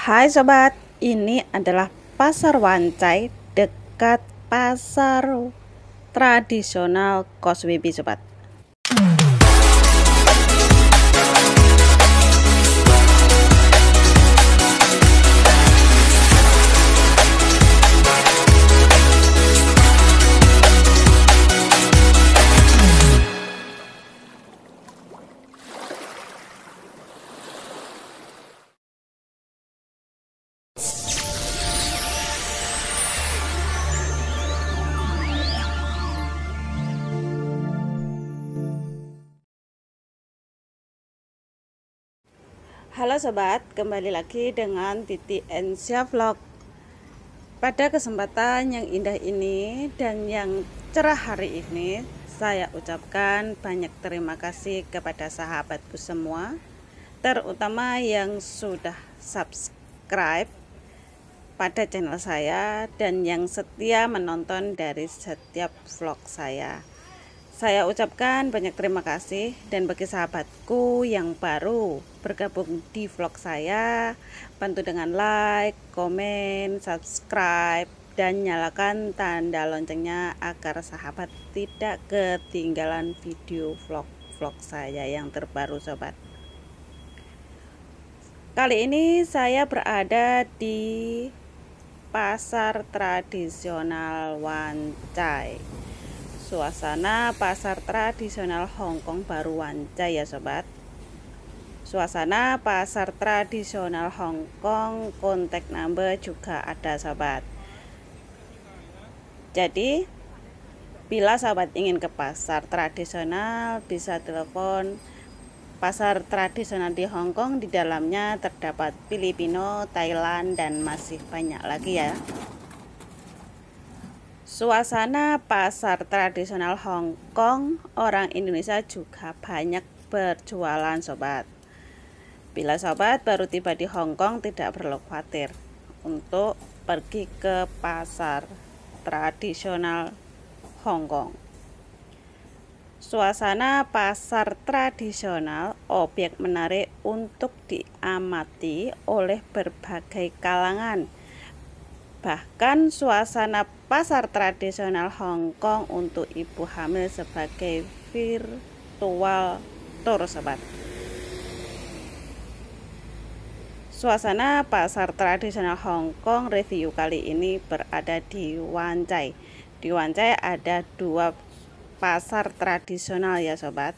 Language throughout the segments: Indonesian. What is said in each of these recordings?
Hai sobat, ini adalah pasar Wancai dekat pasar tradisional Koswibi sobat. Halo sobat, kembali lagi dengan Titi Ensya Vlog. Pada kesempatan yang indah ini dan yang cerah hari ini, saya ucapkan banyak terima kasih kepada sahabatku semua, terutama yang sudah subscribe pada channel saya dan yang setia menonton dari setiap vlog saya. Saya ucapkan banyak terima kasih, dan bagi sahabatku yang baru bergabung di vlog saya, bantu dengan like, komen, subscribe, dan nyalakan tanda loncengnya agar sahabat tidak ketinggalan video vlog-vlog saya yang terbaru sobat. Kali ini saya berada di pasar tradisional Wancai. Suasana pasar tradisional Hongkong baru Wancai ya sobat. Suasana pasar tradisional Hongkong, kontak number juga ada sobat. Jadi bila sahabat ingin ke pasar tradisional, bisa telepon. Pasar tradisional di Hongkong, di dalamnya terdapat Filipino, Thailand, dan masih banyak lagi ya. Suasana pasar tradisional Hongkong, orang Indonesia juga banyak berjualan sobat. Bila sobat baru tiba di Hongkong, tidak perlu khawatir untuk pergi ke pasar tradisional Hongkong. Suasana pasar tradisional objek menarik untuk diamati oleh berbagai kalangan. Bahkan suasana pasar tradisional Hongkong untuk ibu hamil sebagai virtual tour sobat. Suasana pasar tradisional Hongkong review kali ini berada di Wancai. Di Wancai ada dua pasar tradisional ya sobat.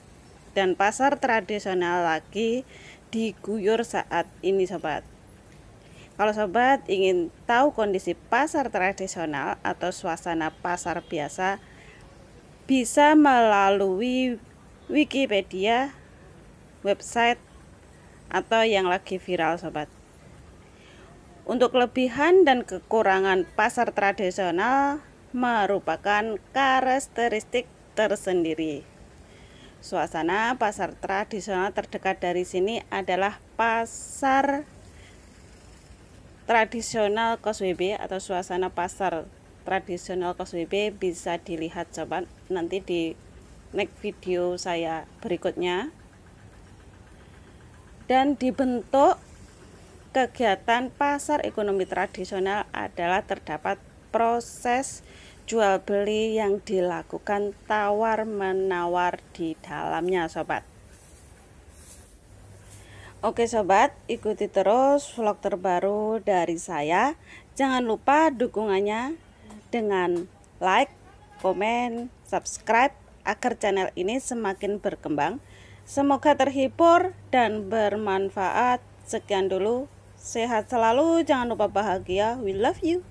Dan pasar tradisional lagi diguyur saat ini sobat. Kalau sobat ingin tahu kondisi pasar tradisional atau suasana pasar biasa, bisa melalui Wikipedia, website, atau yang lagi viral sobat. Untuk kelebihan dan kekurangan pasar tradisional merupakan karakteristik tersendiri. Suasana pasar tradisional terdekat dari sini adalah pasar tradisional Koswibi atau suasana pasar tradisional Koswibi, bisa dilihat sobat nanti di next video saya berikutnya. Dan dibentuk kegiatan pasar ekonomi tradisional adalah terdapat proses jual beli yang dilakukan tawar menawar di dalamnya sobat. Oke sobat, ikuti terus vlog terbaru dari saya. Jangan lupa dukungannya dengan like, komen, subscribe agar channel ini semakin berkembang. Semoga terhibur dan bermanfaat. Sekian dulu, sehat selalu, jangan lupa bahagia. We love you.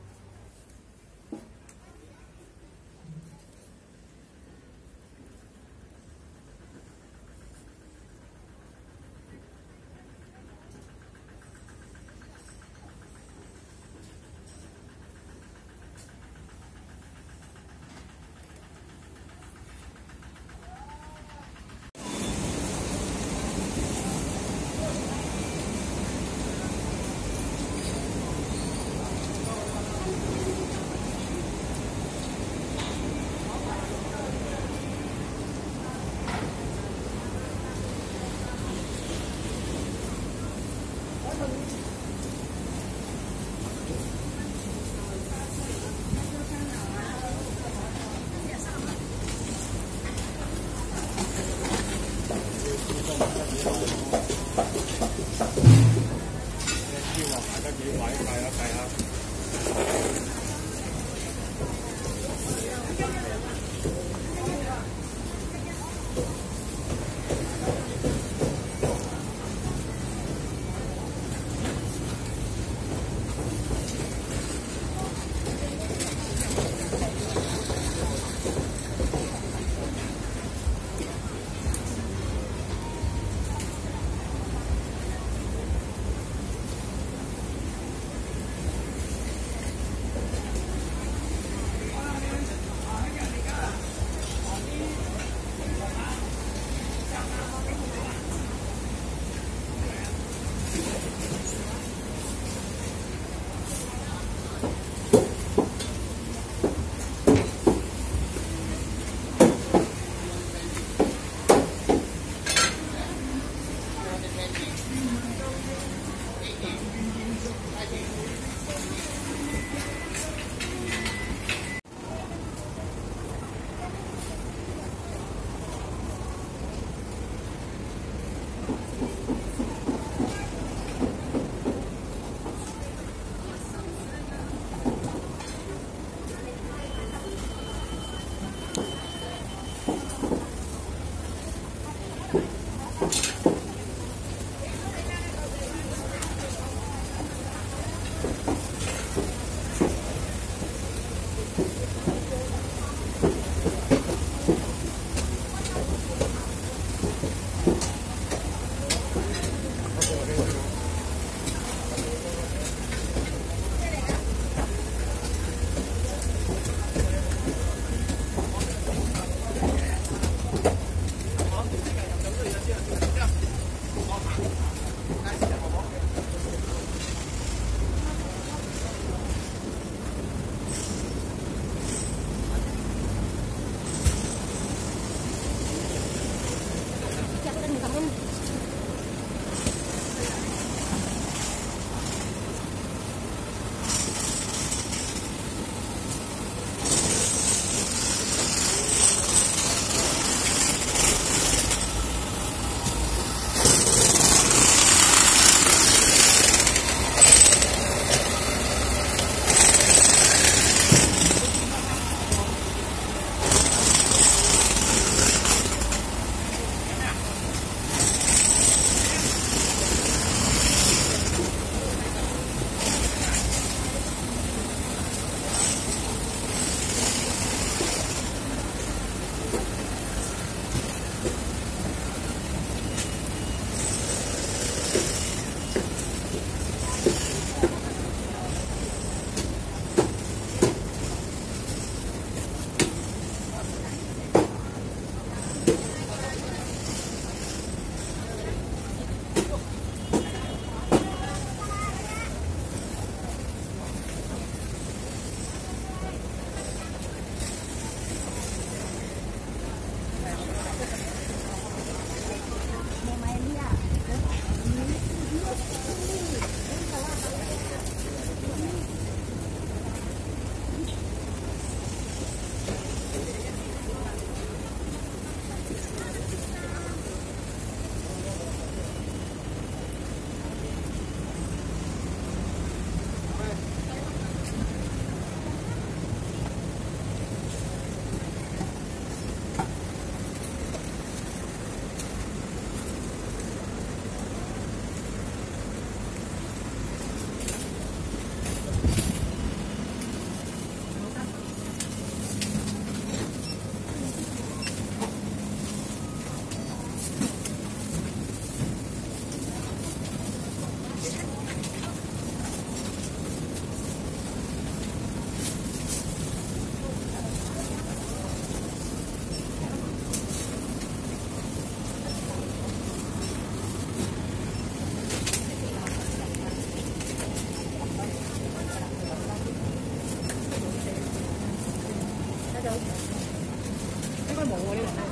應該冇喎呢個。